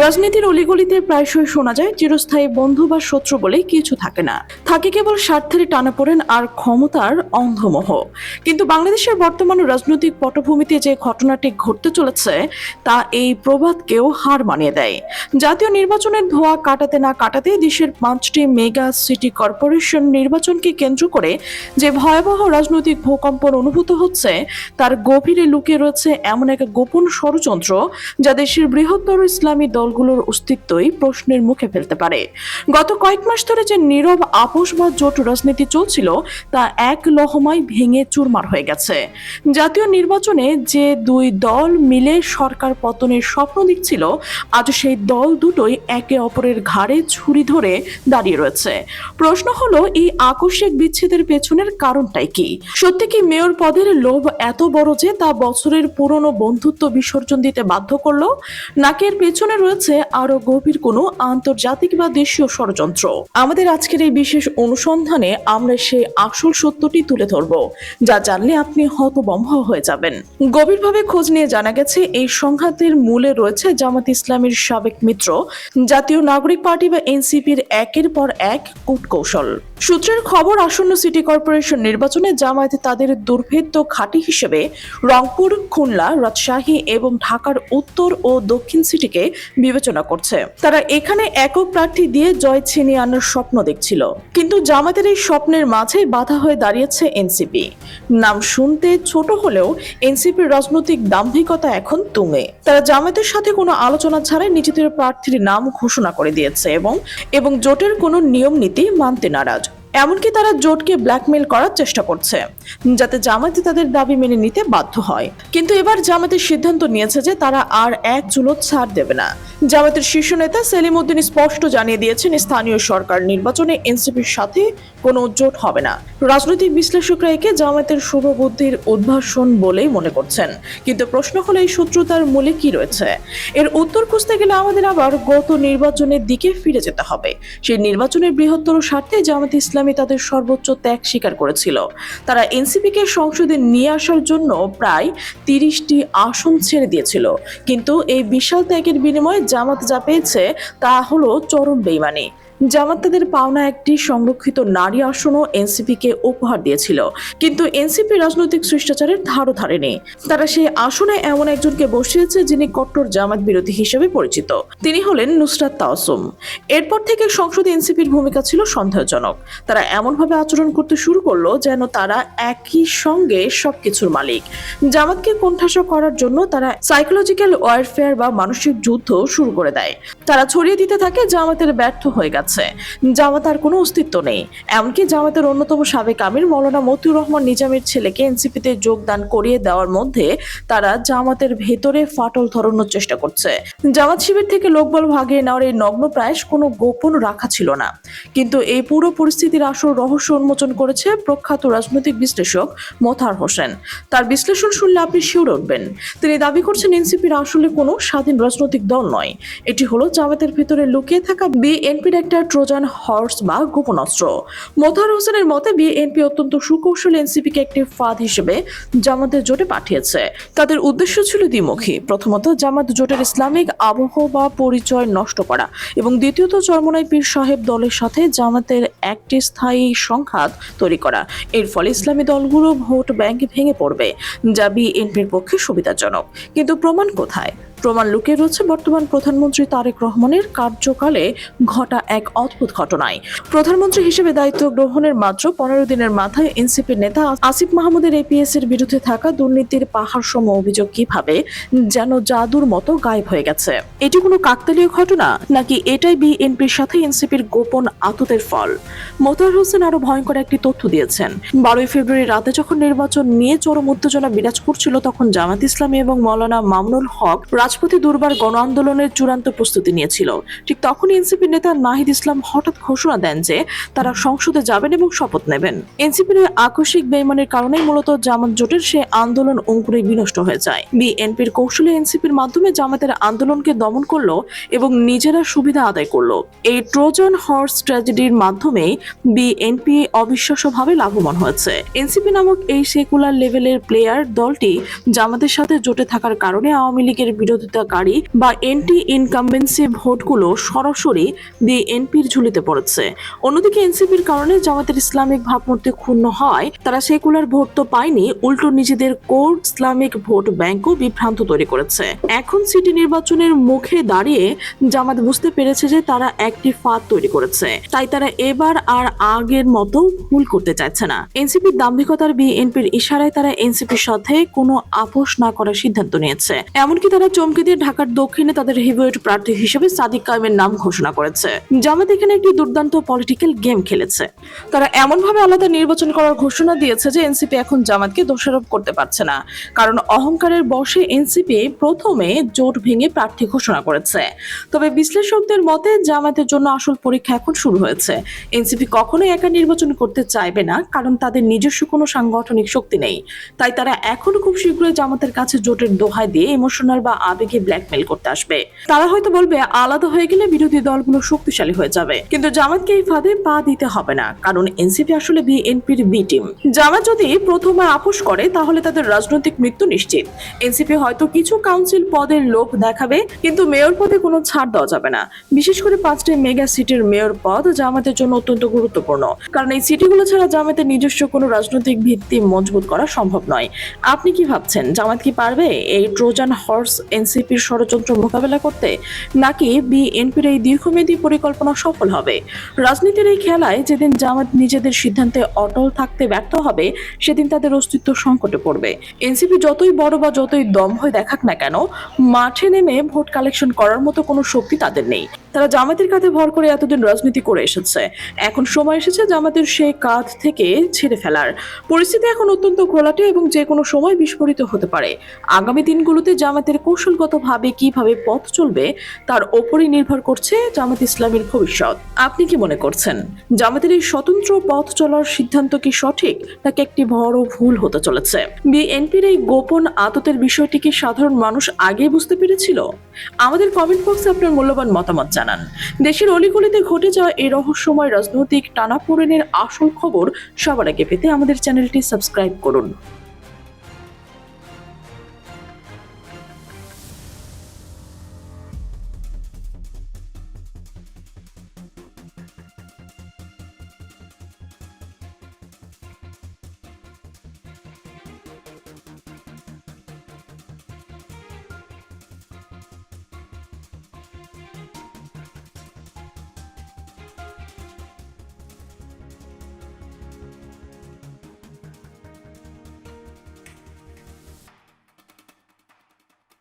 রাজনীতির অলিগলিতে প্রায়শই শোনা যায় চিরস্থায়ী বন্ধু বা শত্রু বলে কিছু থাকে না, থাকে কেবল স্বার্থের টানাপোড়েন আর ক্ষমতার অন্ধমোহ। কিন্তু বাংলাদেশের বর্তমান রাজনৈতিক পটভূমিতে যে ঘটনাটি ঘটতে চলেছে তা এই প্রবাদকেও হার মানিয়ে দেয়। জাতীয় নির্বাচনের ধোঁয়া কাটাতে না কাটাতে দেশের 5টি মেগা সিটি কর্পোরেশন নির্বাচনকে কেন্দ্র করে যে ভয়াবহ রাজনৈতিক ভূকম্পন অনুভূত হচ্ছে তার গভীরে লুকিয়ে রয়েছে এমন এক গোপন ষড়যন্ত্র যা দেশের বৃহত্তর ইসলামী দলগুলোর অস্তিত্বই প্রশ্নের মুখে ফেলতে পারে। গত কয়েক মাস ধরে যে নীরব আপোষ বা জোট রাজনীতি চলছিল তা এক লহমায় ভেঙে চুরমার হয়ে গেছে। জাতীয় নির্বাচনে যে দুই দল মিলে সরকার পতনের স্বপ্ন দেখছিল, আজ সেই দল দুটোই একে অপরের ঘাড়ে ছুরি ধরে দাঁড়িয়ে রয়েছে। প্রশ্ন হলো, এই আকস্মিক বিচ্ছেদের পেছনের কারণটাই কি? সত্যি কি মেয়র পদের লোভ এত বড় যে তা বছরের পুরনো বন্ধুত্ব বিসর্জন দিতে বাধ্য করলো, নাকি এর পেছনে রয়েছে আরো গভীর কোনো আন্তর্জাতিক বা দেশীয় ষড়যন্ত্র? আমাদের আজকের এই বিশেষ অনুসন্ধানে আমরা সেই আসল সত্যটি তুলে ধরব, যা জানলে আপনি হতভম্ব হয়ে যাবেন। গভীরভাবে খোঁজ নিয়ে জানা গেছে এই সংঘাতের মূলে রয়েছে জামাত ইসলামীর সাবেক মিত্র জাতীয় নাগরিক পার্টি বা এনসিপির একের পর এক কূটকৌশল। সূত্রের খবর, আসন্ন সিটি কর্পোরেশন নির্বাচনে জামায়াত তাদের দুর্ভেদ্য ঘাঁটি হিসেবে রংপুর, খুলনা, রাজশাহী এবং ঢাকার উত্তর ও দক্ষিণ সিটিকে বিবেচনা করছে। তারা এখানে একক প্রার্থী দিয়ে জয় ছিনিয়ে আনার স্বপ্ন দেখছিল। কিন্তু জামাতের এই স্বপ্নের মাঝে বাধা হয়ে দাঁড়িয়েছে এনসিপি। নাম শুনতে ছোট হলেও এনসিপির রাজনৈতিক দাম্ভিকতা এখন তুঙ্গে। তারা জামাতের সাথে কোনো আলোচনা ছাড়াই নিজেদের প্রার্থীর নাম ঘোষণা করে দিয়েছে এবং জোটের কোনো নিয়ম নীতি মানতে নারাজ। এমনকি তারা জোটকে ব্ল্যাকমেল করার চেষ্টা করছে যাতে জামায়াত তাদের দাবি মেনে নিতে বাধ্য হয়। কিন্তু এবার জামায়াতের সিদ্ধান্ত নিয়েছে যে তারা আর এক চুলো ছাড় দেবে না। জামায়াতের শীর্ষ নেতা সেলিম উদ্দিন স্পষ্ট জানিয়ে দিয়েছেন, স্থানীয় সরকার নির্বাচনে এনসিপির সাথে কোনো জোট হবে না। রাজনৈতিক বিশ্লেষকরা একে জামায়াতের শুভবুদ্ধির উদ্ভাসন বলেই মনে করছেন। কিন্তু প্রশ্ন হলো, এই শত্রুতার মূলে কি রয়েছে? এর উত্তর খুঁজতে গেলে আমাদের আবার গত নির্বাচনের দিকে ফিরে যেতে হবে। সেই নির্বাচনের বৃহত্তর স্বার্থে জামায়াত ইসলামী তাদের সর্বোচ্চ ত্যাগ স্বীকার করেছিল। তারা এনসিপিকে সংসদে নিয়ে আসার জন্য প্রায় 30টি আসন ছেড়ে দিয়েছিল। কিন্তু এই বিশাল ত্যাগের বিনিময়ে জামাত যা পেয়েছে তা হলো চরম বেইমানি। জামাত তাদের পাওনা একটি সংরক্ষিত নারী আসনও এনসিপিকে উপহার দিয়েছিল, কিন্তু এনসিপি রাজনৈতিক শিষ্টাচারের ধারও ধারেনি। তারা সেই আসনে এমন একজনকে বসিয়েছে যিনি কট্টর জামাত বিরোধী হিসেবে পরিচিত। তিনি হলেন নুসরাত তাওয়াসুম। এরপর থেকে সংসদে এনসিপির ভূমিকা ছিল সন্দেহজনক। তারা এমনভাবে আচরণ করতে শুরু করলো যেন তারা একই সঙ্গে সবকিছুর মালিক। জামাতকে কোণঠাসা করার জন্য তারা সাইকোলজিক্যাল ওয়ারফেয়ার বা মানসিক যুদ্ধ শুরু করে দেয়। তারা ছড়িয়ে দিতে থাকে জামাতের ব্যর্থ হয়ে গেছে, জামাত আর কোনো অস্তিত্ব নেই। এমনকি জামাতের অন্যতম সাবেক আমির মৌলানা মতিউর রহমান নিজামীর ছেলেকে এনসিপিতে যোগদান করিয়ে দেওয়ার মধ্যে তারা জামাতের ভেতরে ফাটল ধরানোর চেষ্টা করছে। জামাত শিবির থেকে লোকবল ভাগিয়ে নেওয়ার এই নগ্ন প্রয়াস কোনো গোপন রাখা ছিল না। কিন্তু এই পুরো পরিস্থিতির আসল রহস্য উন্মোচন করেছে প্রখ্যাত রাজনৈতিক বিশ্লেষক মোতাহার হোসেন। তার বিশ্লেষণ শুনলে আপনি শিউরে উঠবেন। তিনি দাবি করছেন, এনসিপির আসলে কোনো স্বাধীন রাজনৈতিক দল নয়। এটি হলো জামাতের ভেতরে লুকিয়ে থাকা বিএনপির একটা ট্রোজান হর্স বা গোপন অস্ত্র। মোতাহার হোসেনের মতে বিএনপি অত্যন্ত সুকৌশলে এনসিপিকে একটি ফাঁদ হিসেবে জামাতের জোটে পাঠিয়েছে। তাদের উদ্দেশ্য ছিল দ্বিমুখী। প্রথমত, জামাত জোটের ইসলামিক আবহ বা পরিচয় নষ্ট করা, এবং দ্বিতীয়ত, চরমোনাই পীর সাহেব দলের সাথে জামাতের একটি স্থায়ী সংঘাত তৈরি করা। এর ফলে ইসলামী দলগুলো ভোট ব্যাংক ভেঙে পড়বে, যা বিএনপির পক্ষে সুবিধাজনক। কিন্তু প্রমাণ কোথায়? প্রমাণ লুকিয়ে রয়েছে বর্তমান প্রধানমন্ত্রী তারেক রহমানের কার্যকালে ঘটা এক অদ্ভুত ঘটনায়। প্রধানমন্ত্রী হিসেবে দায়িত্ব গ্রহণের মাত্র 15 দিনের মাথায় এনসিপির নেতা আসিফ মাহমুদের এপিএস এর বিরুদ্ধে থাকা দুর্নীতির পাহাড়সম অভিযোগ কিভাবে যেন জাদুর মতো গায়েব হয়ে গেছে। এটি কোনো কাকতালীয় ঘটনা, নাকি এটাই বিএনপির সাথে এনসিপির গোপন আততের ফল? মোতাহার হোসেন আরো ভয়ঙ্কর একটি তথ্য দিয়েছেন। 12 ফেব্রুয়ারি রাতে যখন নির্বাচন নিয়ে চরম উত্তেজনা বিরাজ করছিল, তখন জামাত ইসলামী এবং মৌলানা মামুনুল হক রাজপথে দুর্বার গণ আন্দোলনের চূড়ান্ত প্রস্তুতি নিয়েছিল। ঠিক তখনই এনসিপির নেতা নাহিদ ইসলাম হঠাৎ ঘোষণা দেন যে তারা সংসদে যাবেন এবং শপথ নেবেন। এনসিপির আকস্মিক বেইমানির কারণে মূলত জামাত জোটের সে আন্দোলন অঙ্কুরে বিনষ্ট হয়ে যায়। বিএনপির কৌশলে এনসিপির মাধ্যমে জামাতের আন্দোলনকে দমন করলো এবং নিজেরা সুবিধা আদায় করলো। এই ট্রোজান হর্স ট্র্যাজেডির মাধ্যমে বিএনপি অবিশ্বাস্যভাবে লাভবান হয়েছে। এনসিপি নামক এই সেকুলার লেভেলের প্লেয়ার দলটি জামাতের সাথে জোটে থাকার কারণে আওয়ামী লীগের বিরোধিতাকারী বা এন্টি ইনকামবেন্সি ভোটগুলো সরাসরি বিএনপির ঝুলিতে পড়েছে। অন্যদিকে এনসিপির কারণে জামাতের ইসলামিক ভাবমূর্তি ক্ষুণ্ণ হয়, তারা সেকুলার ভোট তো পায়নি, উল্টো নিজেদের কোর ইসলামিক ভোট ব্যাংকও বিভ্রান্ত তৈরি করেছে। এখন সিটি নির্বাচনের মুখে দাঁড়িয়ে জামাত বুঝতে পেরেছে যে তারা একটি ফাঁদ তৈরি করেছে, তাই তারা এবার আর আগের মতো ভুল করতে চাইছে না। এনসিপির দাম্ভিকতার বিএনপির ইশারায় তারা এনসিপির সাথে কোনো আপোষ না করার সিদ্ধান্ত নিয়েছে। এমনকি তারা চমকে দিয়ে ঢাকার দক্ষিণে তাদের হেভিওয়েট প্রার্থী হিসেবে সাদিক কায়েমের নাম ঘোষণা করেছে। জামাত এখানে একটি দুর্দান্ত পলিটিক্যাল গেম খেলেছে। তারা এমনভাবে আলাদা নির্বাচন করার ঘোষণা দিয়েছে যে এনসিপি এখন জামাতকে দোষারোপ করতে পারছে না, কারণ অহংকারের বশে এনসিপি প্রথমে জোট ভেঙে প্রার্থী ঘোষণা করেছে। তবে বিশ্লেষকদের মতে জামাতের জন্য আসল পরীক্ষা এখন শুরু হয়েছে। এনসিপি কখনোই একা নির্বাচন করতে চাইবে না, কারণ তাদের নিজস্ব কোনো সাংগঠনিক শক্তি নেই। তাই তারা এখন খুব শীঘ্রই জামাতের কাছে জোটের দোহাই দিয়ে ইমোশনাল বা আবেগে ব্ল্যাকমেল করতে আসবে। তারা হয়তো বলবে আলাদা হয়ে গেলে বিরোধী দলগুলো শক্তিশালী হয়ে যাবে, কিন্তু জামাতকে এই ফাঁদে পা দিতে হবে না, কারণ এনসিপি আসলে বিএনপির বি টিম। জামাত যদি প্রথমে আপোষ করে তাহলে তাদের রাজনৈতিক মৃত্যু নিশ্চিত। এনসিপি হয়তো কিছু কাউন্সিল পদের লোভ দেখাবে, কিন্তু মেয়র পদে কোনো ছাড় দেওয়া যাবে না। বিশেষ করে 5টি মেগা সিটির মেয়র পদ জামাতের জন্য অত্যন্ত গুরুত্বপূর্ণ, কারণ এই সিটিগুলো ছাড়া জামাতের নিজস্ব কোনো রাজনৈতিক ভিত্তি মজবুত করা সম্ভব নয়। আপনি কি ভাবছেন, জামাত কি পারবে এই ট্রোজান হর্স এনসিপির ষড়যন্ত্র মোকাবেলা করতে, নাকি বিএনপির এই দীর্ঘমেয়াদী পরিকল্পনা সফল হবে? রাজনীতির এই খেলায় যেদিন জামাত নিজেদের সিদ্ধান্তে অটল থাকতে ব্যর্থ হবে, সেদিন তাদের অস্তিত্ব সংকটে পড়বে। এনসিপি যতই বড় বা যতই দম্ভ দেখাক না কেন, মাঠে নেমে ভোট কালেকশন করার মতো কোনো শক্তি তাদের নেই। তারা জামাতের কাঁধে ভর করে এতদিন রাজনীতি করে এসেছে, এখন সময় এসেছে জামাতের সেই কাঁধ থেকে ছেড়ে ফেলার। পরিস্থিতি এখন অত্যন্ত ঘোলাটে এবং যে কোনো সময় বিস্ফোরিত হতে পারে। আগামী দিনগুলোতে জামাতের কৌশলগতভাবে কিভাবে পথ চলবে তার ওপরই নির্ভর করছে জামাত ইসলামের ভবিষ্যৎ। আপনি কি মনে করছেন, জামাতের এই স্বতন্ত্র পথ চলার সিদ্ধান্ত কি সঠিক, নাকি একটি বড় ভুল হতে চলেছে? বিএনপির এই গোপন আদতের বিষয়টি কি সাধারণ মানুষ আগেই বুঝতে পেরেছিল? আমাদের কমেন্ট বক্সে আপনার মূল্যবান মতামত জানান। দেশের অলিগলিতে ঘটে যাওয়া এই রহস্যময় রাজনৈতিক টানাপোড়েনের আসল খবর সবার আগে পেতে আমাদের চ্যানেলটি সাবস্ক্রাইব করুন।